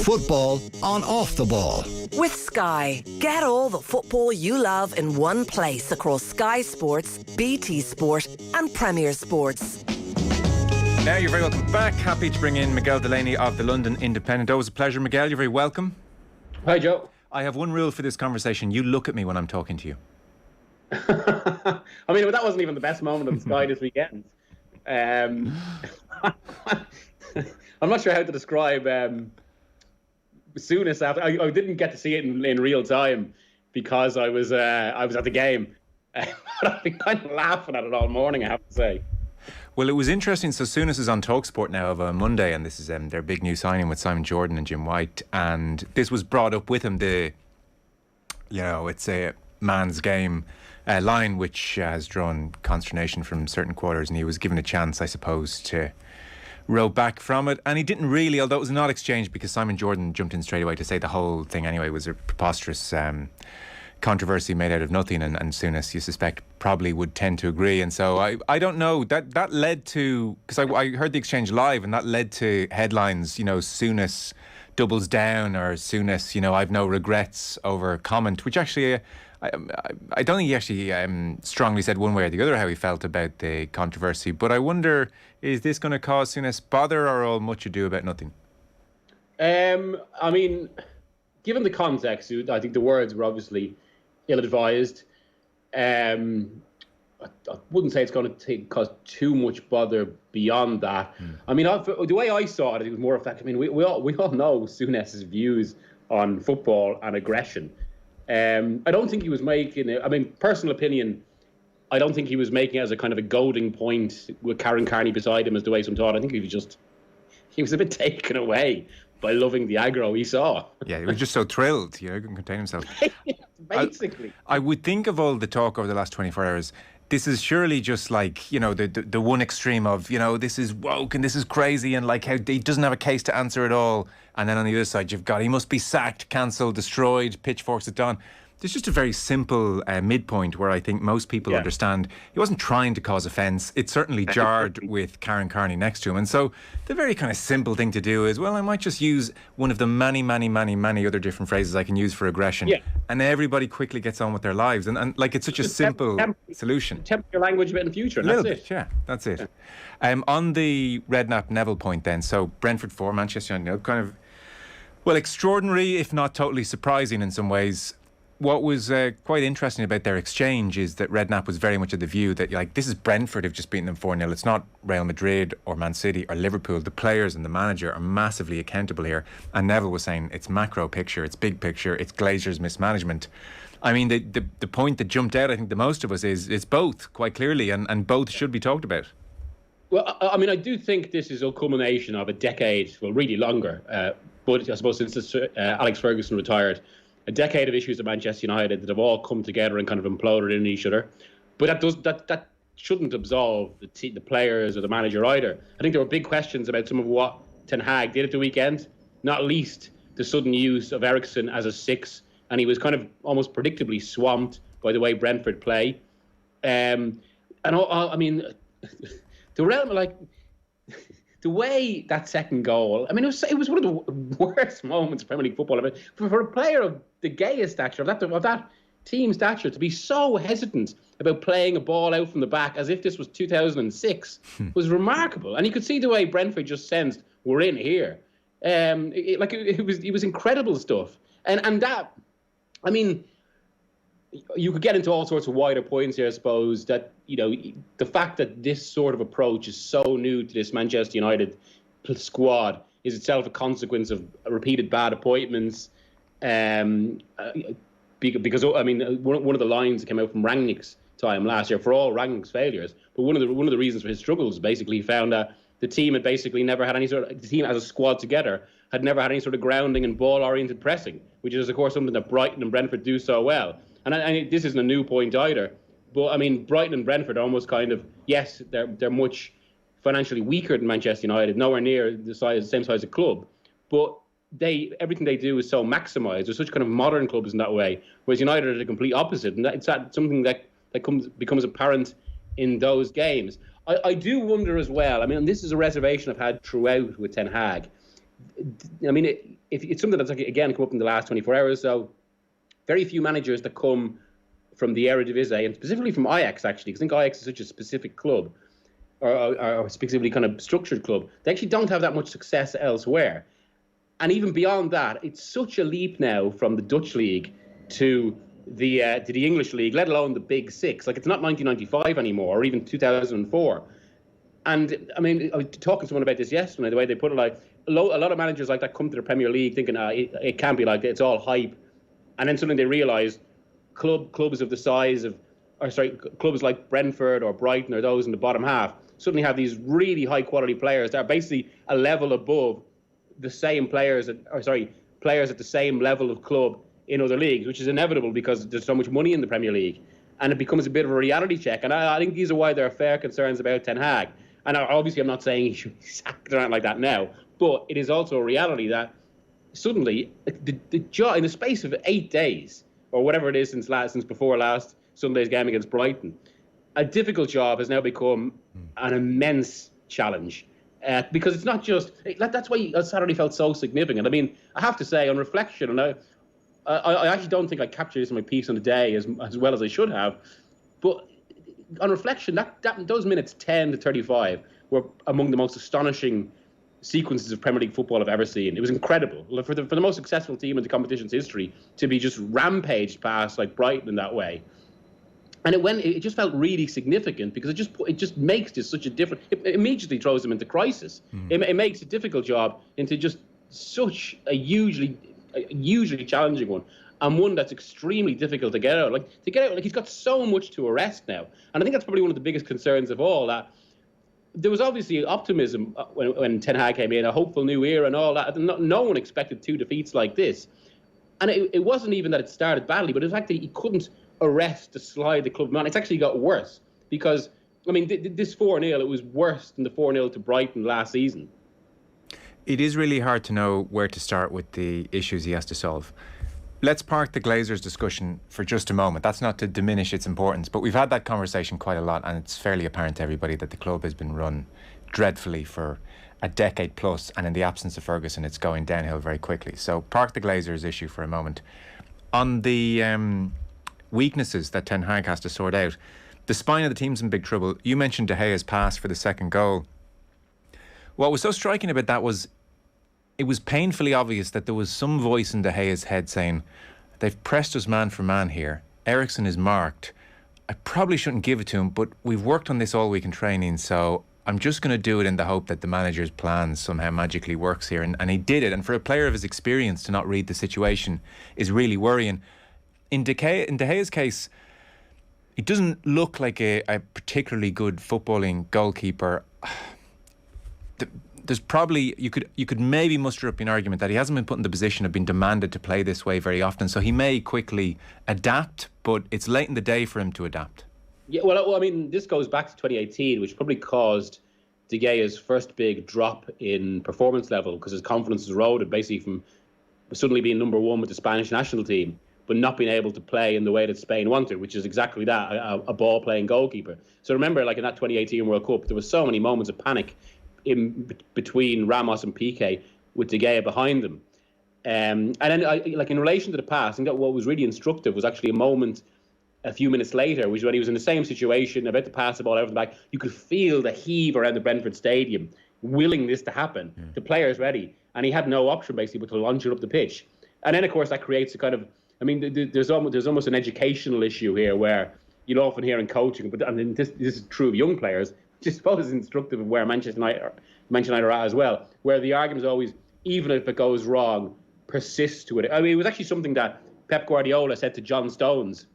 Football on Off the Ball. With Sky, get all the football you love in one place across Sky Sports, BT Sport and Premier Sports. Now you're very welcome back. Happy to bring in Miguel Delaney of the London Independent. Always a pleasure, Miguel. You're very welcome. Hi, Joe. I have one rule for this conversation. You look at me when I'm talking to you. I mean, that wasn't even the best moment of Sky this weekend. I'm not sure how to describe Souness after. I didn't get to see it in real time because I was at the game. But I've been kind of laughing at it all morning, I have to say. Well, it was interesting. So Souness is on TalkSport now of a Monday, and this is their big new signing with Simon Jordan and Jim White. And this was brought up with him. It's a man's game line, which has drawn consternation from certain quarters, and he was given a chance, I suppose, to row back from it. And he didn't really, although it was not exchanged, because Simon Jordan jumped in straight away to say the whole thing anyway was a preposterous controversy made out of nothing, and Souness, you suspect, probably would tend to agree. And so I don't know, that led to, because I heard the exchange live, and that led to headlines, Souness doubles down, or Souness, I've no regrets over comment, which actually I don't think he actually strongly said one way or the other how he felt about the controversy. But I wonder, is this going to cause Souness bother, or all much ado about nothing? I mean, given the context, I think the words were obviously ill-advised. I wouldn't say it's going to cause too much bother beyond that. I mean, the way I saw it, it was more effective. I mean, we all know Souness's views on football and aggression. I don't think he was making it. I mean, personal opinion, I don't think he was making it as a kind of a goading point with Karen Carney beside him, as the way some thought. I think he was a bit taken away by loving the aggro he saw. Yeah, he was just so thrilled, he couldn't contain himself. Basically. I would think of all the talk over the last 24 hours, this is surely just like, the one extreme of, this is woke and this is crazy, and like how he doesn't have a case to answer at all. And then on the other side, you've got, he must be sacked, cancelled, destroyed, pitchforks at dawn. There's just a very simple midpoint where I think most people understand he wasn't trying to cause offence. It certainly jarred with Karen Carney next to him. And so the very kind of simple thing to do is, well, I might just use one of the many other different phrases I can use for aggression. Yeah. And everybody quickly gets on with their lives. And like, it's such a simple solution. Temper your language a bit in the future, and that's it. Yeah, that's it. Yeah. On the Redknapp Neville point then, so Brentford 4, Manchester United, kind of, well, extraordinary, if not totally surprising in some ways. What was quite interesting about their exchange is that Redknapp was very much of the view that, like, this is Brentford who've just beaten them 4-0. It's not Real Madrid or Man City or Liverpool. The players and the manager are massively accountable here. And Neville was saying it's macro picture, it's big picture, it's Glazer's mismanagement. I mean, the point that jumped out, I think, the most of us is it's both, quite clearly, and both should be talked about. Well, I mean, I do think this is a culmination of a decade, well, really longer, but I suppose since Alex Ferguson retired, a decade of issues at Manchester United that have all come together and kind of imploded in each other. But that shouldn't absolve the players or the manager either. I think there were big questions about some of what Ten Hag did at the weekend, not least the sudden use of Eriksen as a 6, and he was kind of almost predictably swamped by the way Brentford play. I mean, the realm, like, the way that second goal, I mean, it was one of the worst moments of Premier League football. I mean, for a player of the gayest stature, of that team stature, to be so hesitant about playing a ball out from the back as if this was 2006 was remarkable. And you could see the way Brentford just sensed, we're in here. It was incredible stuff. And that, I mean, you could get into all sorts of wider points here, I suppose, that, the fact that this sort of approach is so new to this Manchester United squad is itself a consequence of repeated bad appointments. Because, I mean, one of the lines that came out from Rangnick's time last year, for all Rangnick's failures, but one of the reasons for his struggles, basically, he found that the team had basically never had any sort of, the team as a squad together had never had any sort of grounding and ball-oriented pressing, which is, of course, something that Brighton and Brentford do so well. And this isn't a new point either. But, I mean, Brighton and Brentford are almost kind of, yes, they're much financially weaker than Manchester United, nowhere near the same size of club. But everything they do is so maximised. They're such kind of modern clubs in that way, whereas United are the complete opposite. And it's something that becomes apparent in those games. I do wonder as well, I mean, and this is a reservation I've had throughout with Ten Hag, I mean, if it's something that's, like, again, come up in the last 24 hours. So very few managers that come from the Eredivisie, and specifically from Ajax, actually, because I think Ajax is such a specific club, or specifically kind of structured club. They actually don't have that much success elsewhere. And even beyond that, it's such a leap now from the Dutch league to the English league, let alone the Big Six. Like, it's not 1995 anymore, or even 2004. And I mean, I was talking to someone about this yesterday. The way they put it, like a lot of managers like that come to the Premier League thinking it can't be like that, it's all hype, and then suddenly they realise clubs of the size of, clubs like Brentford or Brighton or those in the bottom half suddenly have these really high quality players that are basically a level above the same players at the same level of club in other leagues, which is inevitable because there's so much money in the Premier League, and it becomes a bit of a reality check. And I think these are why there are fair concerns about Ten Hag. And obviously, I'm not saying he should be sacked or anything like that now, but it is also a reality that suddenly the job, in the space of 8 days or whatever it is since before last Sunday's game against Brighton, a difficult job has now become an immense challenge. Because it's not just, that's why Saturday felt so significant. I mean, I have to say, on reflection, and I actually don't think I captured this in my piece on the day as well as I should have, but on reflection, those minutes 10 to 35 were among the most astonishing sequences of Premier League football I've ever seen. It was incredible for the most successful team in the competition's history to be just rampaged past like Brighton in that way. And it just felt really significant because it just makes this such a different. It immediately throws them into crisis. It makes a difficult job into just such a hugely challenging one, and one that's extremely difficult to get out. Like he's got so much to arrest now, and I think that's probably one of the biggest concerns of all. That there was obviously optimism when Ten Hag came in, a hopeful new era and all that. No one expected 2 defeats like this, and it wasn't even that it started badly, but the fact that he couldn't arrest to slide the club. Man, it's actually got worse because, I mean, this 4-0, it was worse than the 4-0 to Brighton last season. It is really hard to know where to start with the issues he has to solve. Let's park the Glazers discussion for just a moment. That's not to diminish its importance, but we've had that conversation quite a lot, and it's fairly apparent to everybody that the club has been run dreadfully for a decade plus, and in the absence of Ferguson, it's going downhill very quickly. So park the Glazers issue for a moment. On the weaknesses that Ten Hag has to sort out, the spine of the team's in big trouble. You mentioned De Gea's pass for the second goal. What was so striking about that was it was painfully obvious that there was some voice in De Gea's head saying, they've pressed us man for man here. Eriksen is marked. I probably shouldn't give it to him, but we've worked on this all week in training, so I'm just going to do it in the hope that the manager's plan somehow magically works here. And he did it. And for a player of his experience to not read the situation is really worrying. In De Gea's case, he doesn't look like a particularly good footballing goalkeeper. There's probably, you could maybe muster up an argument that he hasn't been put in the position of being demanded to play this way very often, so he may quickly adapt, but it's late in the day for him to adapt. Yeah, well, I mean, this goes back to 2018, which probably caused De Gea's first big drop in performance level because his confidence was eroded basically from suddenly being number one with the Spanish national team, but not being able to play in the way that Spain wanted, which is exactly that, a ball-playing goalkeeper. So remember, like in that 2018 World Cup, there was so many moments of panic in between Ramos and Piqué with De Gea behind them. And then, like in relation to the pass, I think that what was really instructive was actually a moment a few minutes later, which when he was in the same situation, about to pass the ball over the back, you could feel the heave around the Brentford stadium, willing this to happen. The players ready, and he had no option basically but to launch it up the pitch. And then, of course, that creates a kind of, I mean, there's almost an educational issue here where you'll often hear in coaching, but and this is true of young players, which I suppose is instructive of where Manchester United are at as well, where the argument is always, even if it goes wrong, persist to it. I mean, it was actually something that Pep Guardiola said to John Stones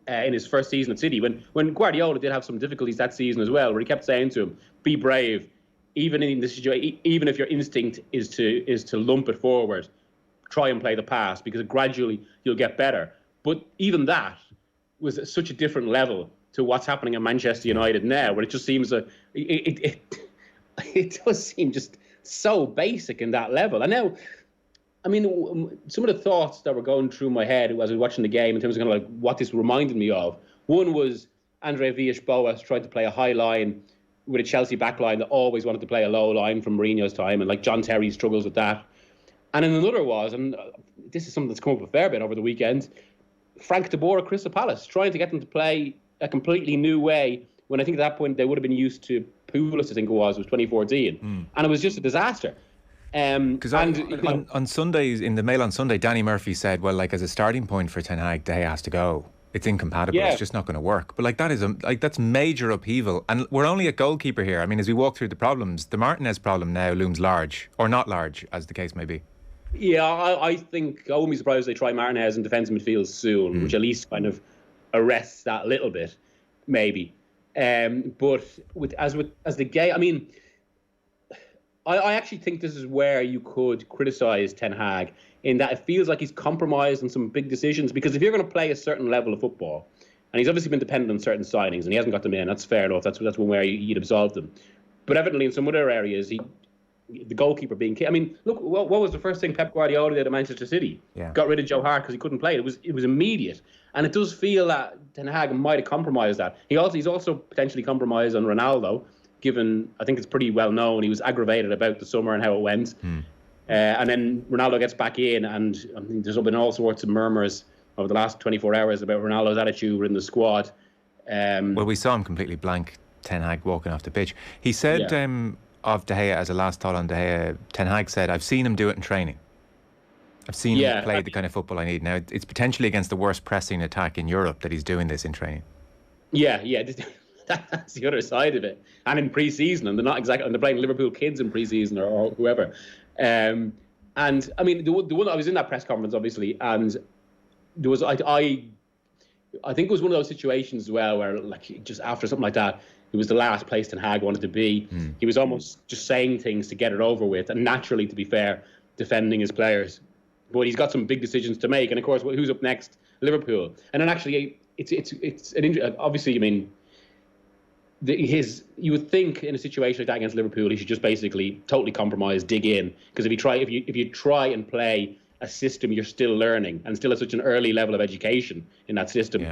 in his first season at City, when Guardiola did have some difficulties that season as well, where he kept saying to him, be brave, even in this situation, even if your instinct is to lump it forward, try and play the pass because gradually you'll get better. But even that was at such a different level to what's happening at Manchester United now, where it just seems it does seem just so basic in that level. And now, I mean, some of the thoughts that were going through my head as I was watching the game in terms of kind of like what this reminded me of. One was Andre Villas-Boas tried to play a high line with a Chelsea backline that always wanted to play a low line from Mourinho's time, and like John Terry struggles with that. And then another was, and this is something that's come up a fair bit over the weekend, Frank de Boer at Crystal Palace, trying to get them to play a completely new way when I think at that point they would have been used to Pulis, I think it was 2014. And it was just a disaster. Because on Sundays, in the Mail on Sunday, Danny Murphy said, well, like as a starting point for Ten Hag, De Gea has to go. It's incompatible. Yeah. It's just not going to work. But like that's major upheaval. And we're only at goalkeeper here. I mean, as we walk through the problems, the Martinez problem now looms large, or not large, as the case may be. Yeah, I think I wouldn't be surprised if they try Martinez in defensive midfield soon, which at least kind of arrests that a little bit, maybe. But as the game, I mean, I actually think this is where you could criticise Ten Hag in that it feels like he's compromised on some big decisions. Because if you're going to play a certain level of football, and he's obviously been dependent on certain signings, and he hasn't got them in, that's fair enough. That's one where you'd absolve them. But evidently, in some other areas, the goalkeeper being key. I mean, look, what was the first thing Pep Guardiola did at Manchester City? Yeah. Got rid of Joe Hart because he couldn't play. It was immediate, and it does feel that Ten Hag might have compromised that. He's also potentially compromised on Ronaldo, given I think it's pretty well known he was aggravated about the summer and how it went. And then Ronaldo gets back in, and I mean, there's been all sorts of murmurs over the last 24 hours about Ronaldo's attitude in the squad. Well, we saw him completely blank Ten Hag walking off the pitch. He said of De Gea, as a last thought on De Gea, Ten Hag said, I've seen him do it in training. I've seen him play the kind of football I need. Now, it's potentially against the worst pressing attack in Europe that he's doing this in training. Yeah, that's the other side of it. And in pre-season, and they're not exactly, and they're playing Liverpool kids in pre-season or whoever. And I mean, the one I was in that press conference, obviously, and there was I think it was one of those situations as well where, like, just after something like that, it was the last place Ten Hag wanted to be. He was almost just saying things to get it over with, and naturally, to be fair, defending his players. But he's got some big decisions to make, and of course, who's up next? Liverpool. And then actually, it's an obviously, I mean, you would think in a situation like that against Liverpool, he should just basically totally compromise, dig in, because if you try and play a system you're still learning and still at such an early level of education in that system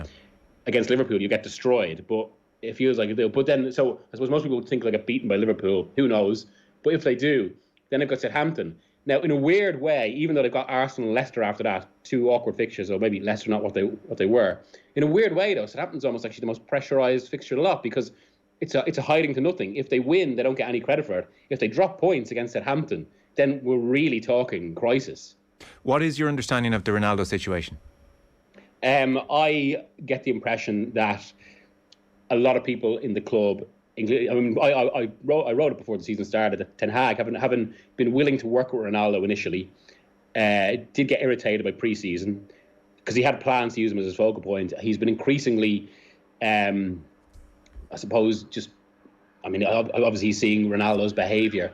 against Liverpool, you get destroyed. But it feels like but then, so I suppose most people would think like a beaten by Liverpool. Who knows? But if they do, then they've got Southampton. Now, in a weird way, even though they've got Arsenal and Leicester after that, two awkward fixtures, or maybe Leicester not what they were. In a weird way, though, Southampton's almost actually the most pressurised fixture of the lot, because it's a hiding to nothing. If they win, they don't get any credit for it. If they drop points against Southampton, then we're really talking crisis. What is your understanding of the Ronaldo situation? I get the impression that a lot of people in the club, including, I mean, I wrote it before the season started, that Ten Hag, having been willing to work with Ronaldo initially, did get irritated by pre-season because he had plans to use him as his focal point. He's been increasingly, I suppose, obviously seeing Ronaldo's behaviour,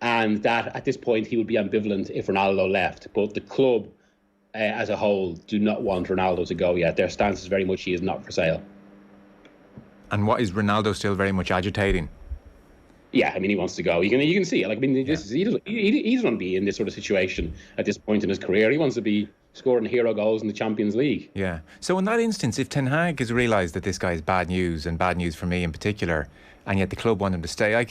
and that at this point he would be ambivalent if Ronaldo left. But the club as a whole do not want Ronaldo to go yet. Their stance is very much he is not for sale. And what is Ronaldo still very much agitating? Yeah, I mean, he wants to go. You can see it. Like, I mean, he doesn't want to be in this sort of situation at this point in his career. He wants to be scoring hero goals in the Champions League. Yeah. So in that instance, if Ten Hag has realised that this guy is bad news, and bad news for me in particular, and yet the club want him to stay,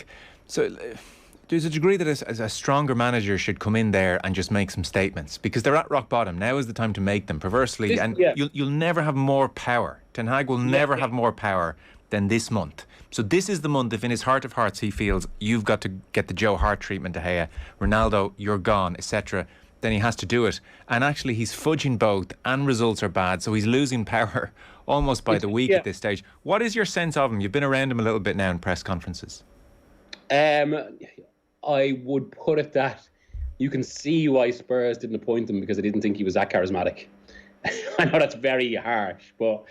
there's a degree that a stronger manager should come in there and just make some statements, because they're at rock bottom. Now is the time to make them, perversely. You'll never have more power. Ten Hag will never have more power than this month. So this is the month, if in his heart of hearts he feels you've got to get the Joe Hart treatment to Gea, Ronaldo, you're gone, etc., then he has to do it. And actually he's fudging both, and results are bad, so he's losing power almost by the week at this stage. What is your sense of him? You've been around him a little bit now in press conferences. I would put it that you can see why Spurs didn't appoint him, because they didn't think he was that charismatic. I know that's very harsh, but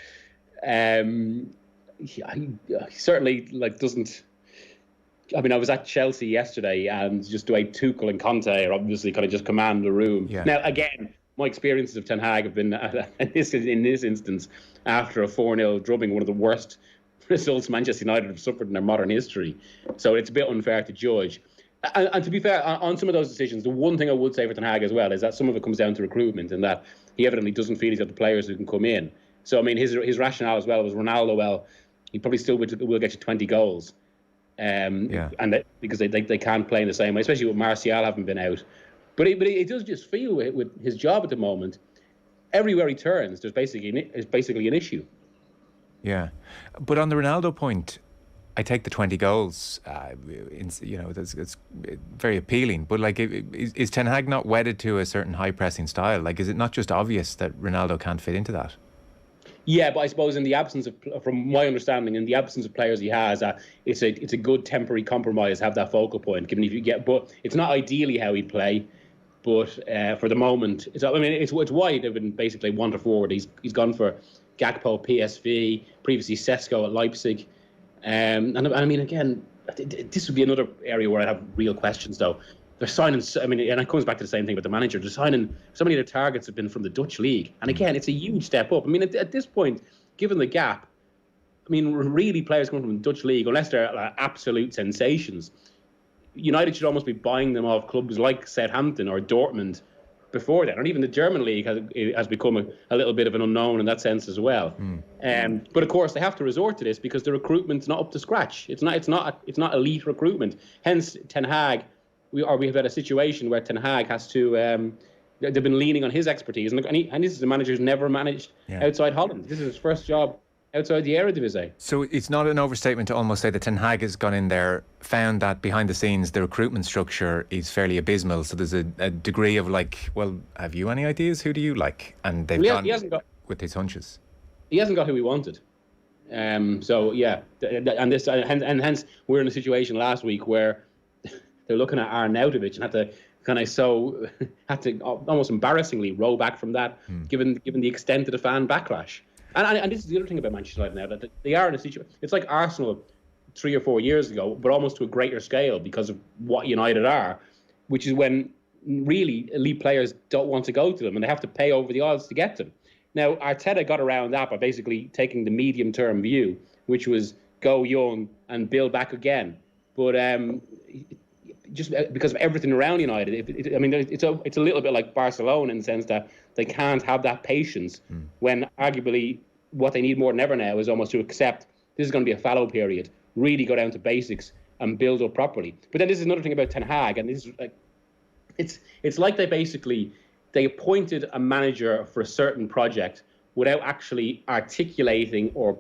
he certainly doesn't. I mean, I was at Chelsea yesterday, and just the way Tuchel and Conte are obviously kind of just command the room. Yeah. Now, again, my experiences of Ten Hag have been in this instance after a 4-0 drubbing, one of the worst results Manchester United have suffered in their modern history. So it's a bit unfair to judge. And to be fair, on some of those decisions, the one thing I would say for Ten Hag as well is that some of it comes down to recruitment, and that he evidently doesn't feel he's got the players who can come in. So, I mean, his rationale as well was Ronaldo, well, he probably still will get you 20 goals. because they can't play in the same way, especially with Martial having been out. But it does just feel with his job at the moment, everywhere he turns, there's basically an issue. Yeah, but on the Ronaldo point, I take the 20 goals. It's very appealing. But like, is Ten Hag not wedded to a certain high pressing style? Like, is it not just obvious that Ronaldo can't fit into that? Yeah, but I suppose in the absence of, from my understanding, in the absence of players he has, it's a good temporary compromise to have that focal point. But it's not ideally how he'd play. But for the moment, it's why they've been basically one to forward. He's gone for Gakpo, PSV, previously Sesko at Leipzig. And I mean, again, this would be another area where I'd have real questions, though. They're signing, and it comes back to the same thing about the manager. They're signing, so many of their targets have been from the Dutch league. And again, it's a huge step up. I mean, at this point, given the gap, I mean, really players coming from the Dutch league, unless they're absolute sensations, United should almost be buying them off clubs like Southampton or Dortmund before that. Or even the German league has become a little bit of an unknown in that sense as well. But of course, they have to resort to this because the recruitment's not up to scratch. It's not elite recruitment. Hence, Ten Hag, we have had a situation where Ten Hag has to. They've been leaning on his expertise, and this is a manager who's never managed outside Holland. This is his first job outside the Eredivisie. So it's not an overstatement to almost say that Ten Hag has gone in there, found that behind the scenes the recruitment structure is fairly abysmal. So there's a degree of like, well, have you any ideas? Who do you like? And they've gone with his hunches. He hasn't got who he wanted. So yeah, and hence we're in a situation last week where they're looking at Arnautovic and had to almost embarrassingly row back from that, given the extent of the fan backlash. And this is the other thing about Manchester United now, that they are in a situation. It's like Arsenal 3 or 4 years ago, but almost to a greater scale because of what United are, which is when really elite players don't want to go to them and they have to pay over the odds to get them. Now, Arteta got around that by basically taking the medium-term view, which was go young and build back again. But just because of everything around United, it's a little bit like Barcelona in the sense that they can't have that patience when arguably what they need more than ever now is almost to accept this is going to be a fallow period, really go down to basics and build up properly. But then this is another thing about Ten Hag, and this is like it's like they appointed a manager for a certain project without actually articulating or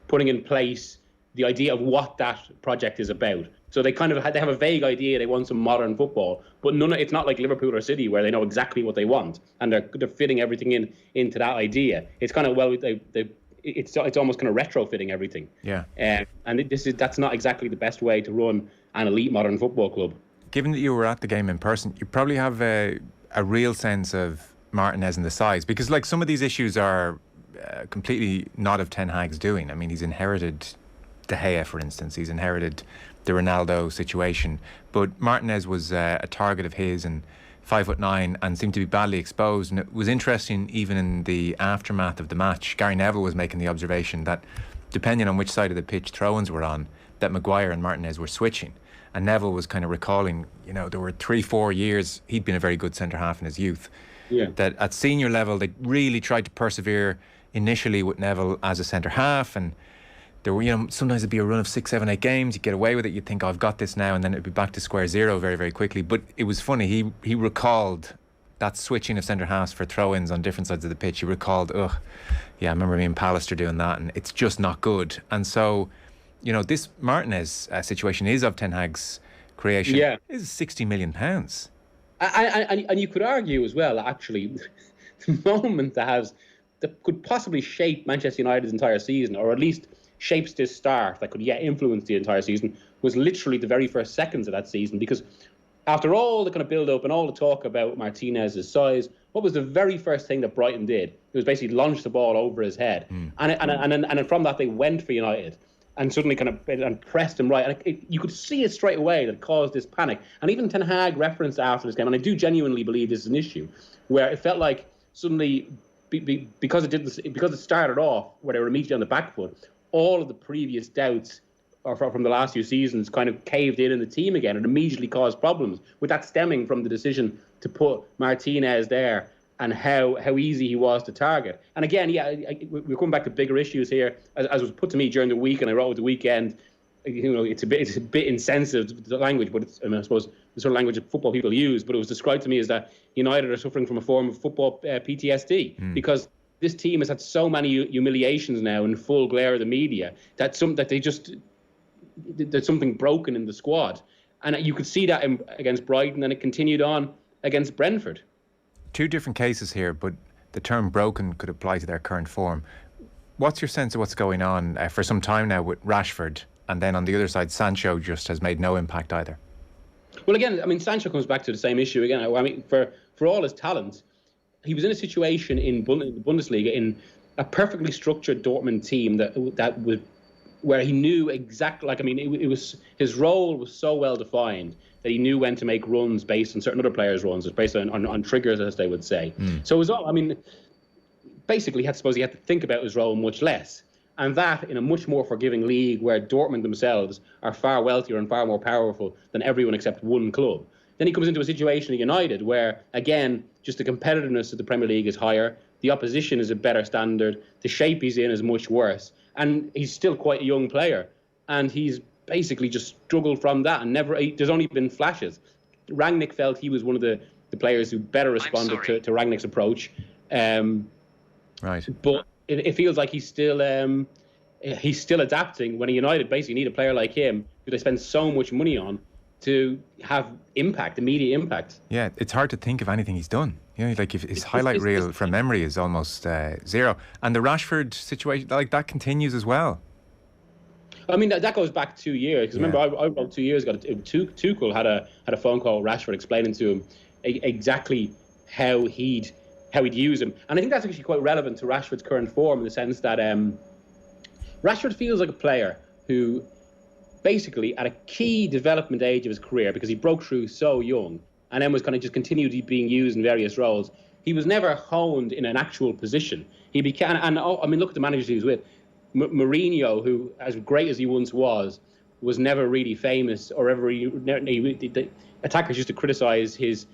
putting in place the idea of what that project is about. So they have a vague idea they want some modern football, but it's not like Liverpool or City where they know exactly what they want and they're fitting everything into that idea. It's kind of it's almost kind of retrofitting everything. Yeah. And that's not exactly the best way to run an elite modern football club. Given that you were at the game in person, you probably have a real sense of Martinez and the size, because like some of these issues are completely not of Ten Hag's doing. I mean, he's inherited De Gea, for instance. He's inherited the Ronaldo situation, but Martinez was a target of his and 5'9" and seemed to be badly exposed. And it was interesting, even in the aftermath of the match, Gary Neville was making the observation that depending on which side of the pitch throw-ins were on, that Maguire and Martinez were switching. And Neville was kind of recalling, there were 3-4 years, he'd been a very good centre-half in his youth, that at senior level they really tried to persevere initially with Neville as a centre-half, and there were, sometimes it'd be a run of 6, 7, 8 games, you'd get away with it, you'd think, I've got this now, and then it'd be back to square zero very, very quickly. But it was funny, he recalled that switching of centre-halves for throw-ins on different sides of the pitch. He recalled, I remember me and Pallister doing that, and it's just not good. And so, this Martinez situation is of Ten Hag's creation. Yeah. Is £60 million. And you could argue as well, actually, the moment that could possibly shape Manchester United's entire season, or at least shapes this start that could influence the entire season, was literally the very first seconds of that season. Because after all the kind of build-up and all the talk about Martinez's size, what was the very first thing that Brighton did? It was basically launch the ball over his head. And from that, they went for United and suddenly and pressed him right. And you could see it straight away that caused this panic. And even Ten Hag referenced after this game, and I do genuinely believe this is an issue, where it felt like suddenly, because it started off where they were immediately on the back foot, all of the previous doubts from the last few seasons kind of caved in the team again and immediately caused problems, with that stemming from the decision to put Martinez there and how easy he was to target. And again, we're coming back to bigger issues here, as was put to me during the week, and I wrote at the weekend. it's a bit insensitive to the language, but it's, I suppose the sort of language that football people use. But it was described to me as that United are suffering from a form of football PTSD because this team has had so many humiliations now in full glare of the media that there's something broken in the squad, and you could see that against Brighton, and it continued on against Brentford. Two different cases here, but the term broken could apply to their current form. What's your sense of what's going on for some time now with Rashford? And then on the other side, Sancho just has made no impact either. Well, again, I mean, Sancho comes back to the same issue again. I mean, for all his talent, he was in a situation in the Bundesliga in a perfectly structured Dortmund team that was where he knew exactly. Like, I mean, it was his role was so well defined that he knew when to make runs based on certain other players' runs, based on triggers, as they would say. So it was all. I mean, basically, he had to think about his role much less. And that in a much more forgiving league where Dortmund themselves are far wealthier and far more powerful than everyone except one club. Then he comes into a situation at United where, again, just the competitiveness of the Premier League is higher. The opposition is a better standard. The shape he's in is much worse. And he's still quite a young player. And he's basically just struggled from that. And there's only been flashes. Rangnick felt he was one of the players who better responded to Rangnick's approach. Right. But it feels like he's still adapting when United basically need a player like him who they spend so much money on to have immediate impact. Yeah, it's hard to think of anything he's done. Like if his highlight reel from memory is almost zero. And the Rashford situation, like that continues as well. I mean, that goes back 2 years. Because remember, I wrote 2 years ago, Tuchel had a phone call with Rashford explaining to him exactly how he'd use him. And I think that's actually quite relevant to Rashford's current form in the sense that Rashford feels like a player who basically at a key development age of his career, because he broke through so young and then was kind of just continued being used in various roles, he was never honed in an actual position. He became, I mean, look at the managers he was with. Mourinho, who, as great as he once was never really famous or ever. The attackers used to criticise his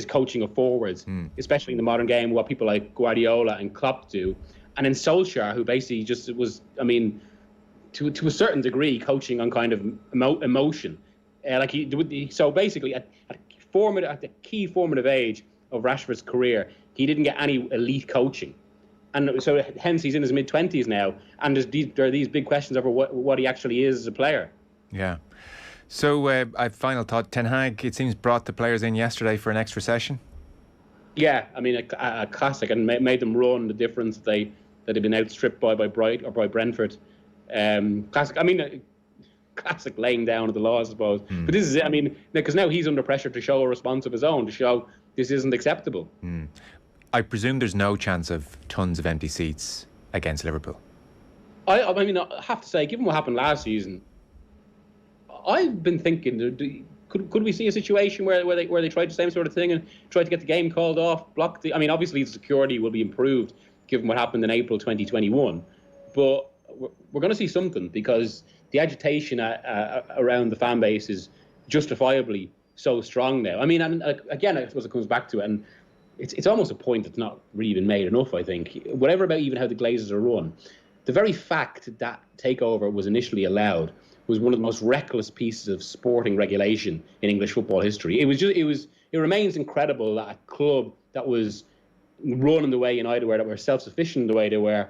coaching of forwards, especially in the modern game, what people like Guardiola and Klopp do. And then Solskjaer, who basically just was, I mean, to a certain degree, coaching on kind of emotion. So basically, at the key formative age of Rashford's career, he didn't get any elite coaching. And so hence he's in his mid-20s now. And there are these big questions over what he actually is as a player. Yeah. So I final thought, Ten Hag, it seems, brought the players in yesterday for an extra session. Yeah, I mean, a classic, and made them run the difference that had been outstripped by Brighton or by Brentford. Classic. I mean, classic laying down of the law, I suppose. But this is it. I mean, because now he's under pressure to show a response of his own, to show this isn't acceptable. I presume there's no chance of tons of empty seats against Liverpool. I mean, I have to say, given what happened last season, I've been thinking, could we see a situation where they tried the same sort of thing and tried to get the game called off, I mean, obviously the security will be improved given what happened in April 2021, but we're going to see something because the agitation around the fan base is justifiably so strong now. I mean, and again, I suppose it comes back to it, and it's almost a point that's not really been made enough, I think. Whatever about even how the Glazers are run, the very fact that takeover was initially allowed was one of the most reckless pieces of sporting regulation in English football history. It remains incredible that a club that was run in the way United were, that were self-sufficient in the way they were,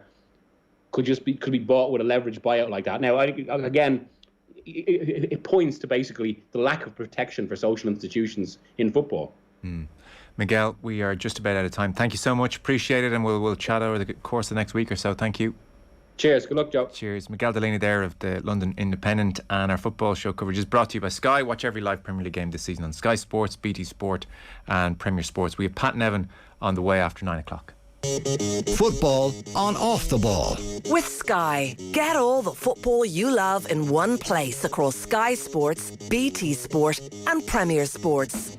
could be bought with a leveraged buyout like that. Now, again, it points to basically the lack of protection for social institutions in football. Miguel, we are just about out of time. Thank you so much. Appreciate it, and we'll chat over the course of the next week or so. Thank you. Cheers. Good luck, Joe. Cheers. Miguel Delaney there of the London Independent, and our football show coverage is brought to you by Sky. Watch every live Premier League game this season on Sky Sports, BT Sport and Premier Sports. We have Pat and Evan on the way after 9 o'clock. Football on Off the Ball. With Sky, get all the football you love in one place across Sky Sports, BT Sport and Premier Sports.